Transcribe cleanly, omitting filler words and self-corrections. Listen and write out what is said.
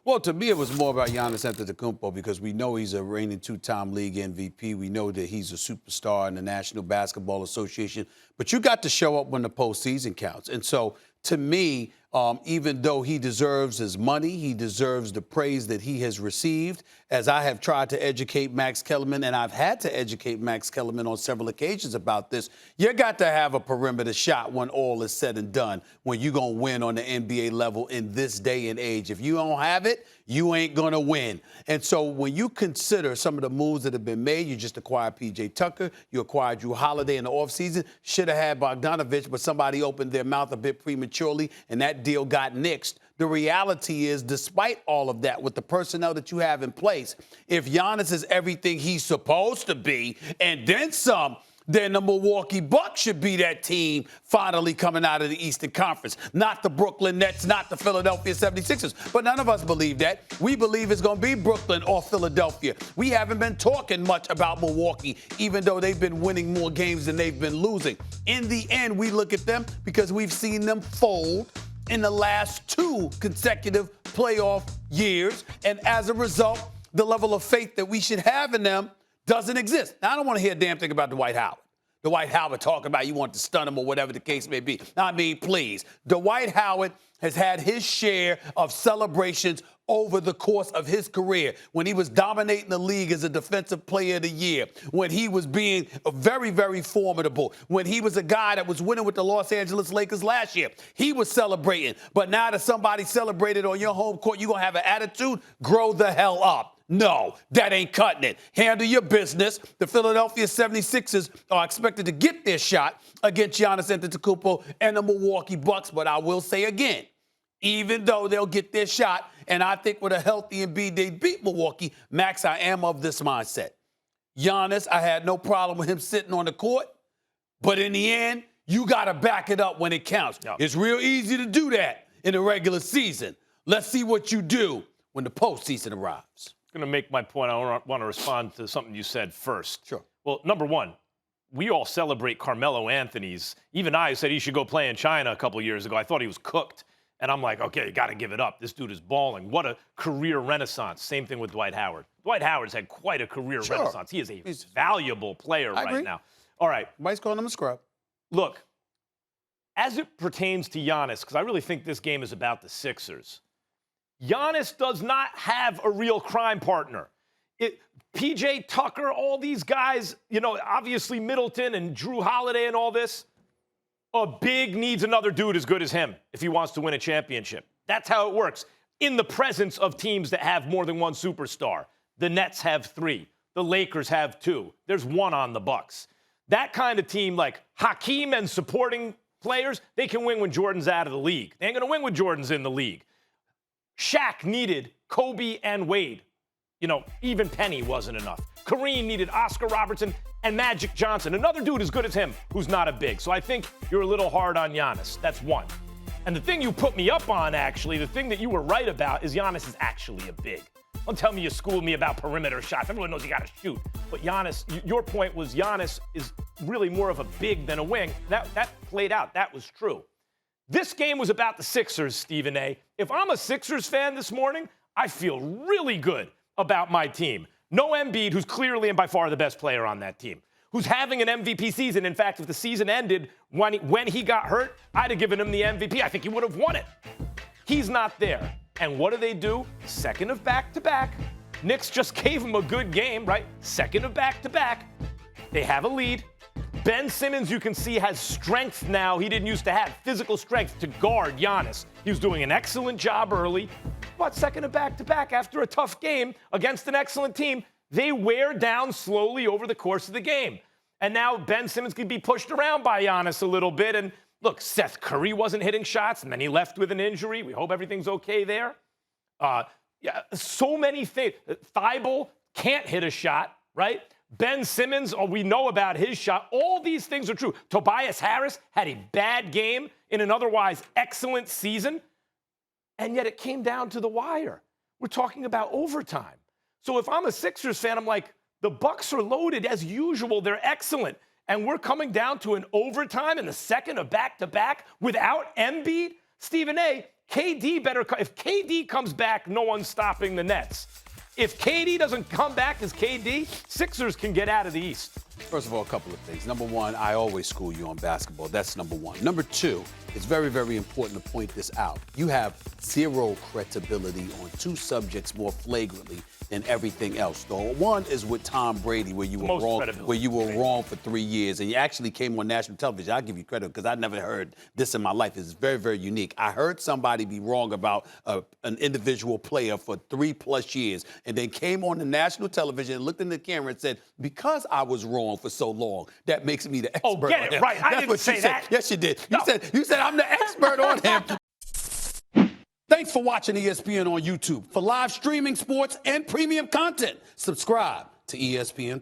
Well, to me, it was more about Giannis Antetokounmpo because we know he's a reigning two-time league MVP. We know that he's a superstar in the National Basketball Association. But you got to show up when the postseason counts. And so, to me, even though he deserves his money, he deserves the praise that he has received. As I have tried to educate Max Kellerman, and I've had to educate Max Kellerman on several occasions about this, you got to have a perimeter shot when all is said and done, when you're going to win on the NBA level in this day and age. If you don't have it, you ain't going to win. And so when you consider some of the moves that have been made, you just acquired P.J. Tucker, you acquired Drew Holiday in the offseason, should have had Bogdanovich, but somebody opened their mouth a bit prematurely, and that deal got nixed. The reality is, despite all of that, with the personnel that you have in place, if Giannis is everything he's supposed to be, and then some, then the Milwaukee Bucks should be that team finally coming out of the Eastern Conference. Not the Brooklyn Nets, not the Philadelphia 76ers. But none of us believe that. We believe it's going to be Brooklyn or Philadelphia. We haven't been talking much about Milwaukee, even though they've been winning more games than they've been losing. In the end, we look at them because we've seen them fold in the last 2 consecutive playoff years. And as a result, the level of faith that we should have in them doesn't exist. Now, I don't want to hear a damn thing about Dwight Howard. Dwight Howard talking about you want to stun him or whatever the case may be. I mean, please. Dwight Howard has had his share of celebrations over the course of his career, when he was dominating the league as a defensive player of the year, when he was being very, very formidable, when he was a guy that was winning with the Los Angeles Lakers last year. He was celebrating. But now that somebody celebrated on your home court, you're going to have an attitude? Grow the hell up. No, that ain't cutting it. Handle your business. The Philadelphia 76ers are expected to get their shot against Giannis Antetokounmpo and the Milwaukee Bucks. But I will say again, even though they'll get their shot, and I think with a healthy Embiid, they beat Milwaukee, Max, I am of this mindset. Giannis, I had no problem with him sitting on the court, but in the end, you got to back it up when it counts. Yep. It's real easy to do that in the regular season. Let's see what you do when the postseason arrives. I'm going to make my point. I want to respond to something you said first. Sure. Well, number one, we all celebrate Carmelo Anthony's. Even I said he should go play in China a couple of years ago. I thought he was cooked. And I'm like, okay, you got to give it up. This dude is balling. What a career renaissance. Same thing with Dwight Howard. Dwight Howard's had quite a career renaissance. He is a valuable player right now. All right. Mike's calling him a scrub. Look, as it pertains to Giannis, because I really think this game is about the Sixers, Giannis does not have a real crime partner. P.J. Tucker, all these guys, obviously Middleton and Drew Holiday and all this, a big needs another dude as good as him if he wants to win a championship. That's how it works. In the presence of teams that have more than one superstar. The Nets have 3. The Lakers have 2. There's 1 on the Bucks. That kind of team, like Hakeem and supporting players, they can win when Jordan's out of the league. They ain't going to win when Jordan's in the league. Shaq needed Kobe and Wade. Even Penny wasn't enough. Kareem needed Oscar Robertson and Magic Johnson. Another dude as good as him who's not a big. So I think you're a little hard on Giannis. That's one. And the thing you put me up on, actually, the thing that you were right about is Giannis is actually a big. Don't tell me you schooled me about perimeter shots. Everyone knows you got to shoot. But Giannis, your point was Giannis is really more of a big than a wing. That played out. That was true. This game was about the Sixers, Stephen A. If I'm a Sixers fan this morning, I feel really good about my team. No Embiid, who's clearly and by far the best player on that team, who's having an MVP season. In fact, if the season ended when he got hurt, I'd have given him the MVP. I think he would have won it. He's not there. And what do? Second of back-to-back. Knicks just gave him a good game, right? Second of back-to-back. They have a lead. Ben Simmons, you can see, has strength now he didn't used to have, physical strength to guard Giannis. He was doing an excellent job early. But second of back-to-back after a tough game against an excellent team, they wear down slowly over the course of the game. And now Ben Simmons can be pushed around by Giannis a little bit. And look, Seth Curry wasn't hitting shots, and then he left with an injury. We hope everything's okay there. So many things. Thibault can't hit a shot, right? Ben Simmons, we know about his shot. All these things are true. Tobias Harris had a bad game in an otherwise excellent season, and yet it came down to the wire. We're talking about overtime. So if I'm a Sixers fan, I'm like, the Bucks are loaded as usual. They're excellent. And we're coming down to an overtime in the second of back-to-back without Embiid? Stephen A., KD better. If KD comes back, no one's stopping the Nets. If KD doesn't come back as KD, Sixers can get out of the East. First of all, a couple of things. Number one, I always school you on basketball. That's number one. Number two, it's very, very important to point this out. You have zero credibility on two subjects more flagrantly than everything else. The one is with Tom Brady, where you were wrong for 3 years, and you actually came on national television. I'll give you credit because I never heard this in my life. It's very, very unique. I heard somebody be wrong about an individual player for 3+ years, and then came on the national television and looked in the camera and said, "Because I was wrong for so long, that makes me the expert." Oh, get it right. I didn't say that. Yes, you did. You said I'm the expert on him. Thanks for watching ESPN on YouTube. For live streaming, sports, and premium content, subscribe to ESPN+.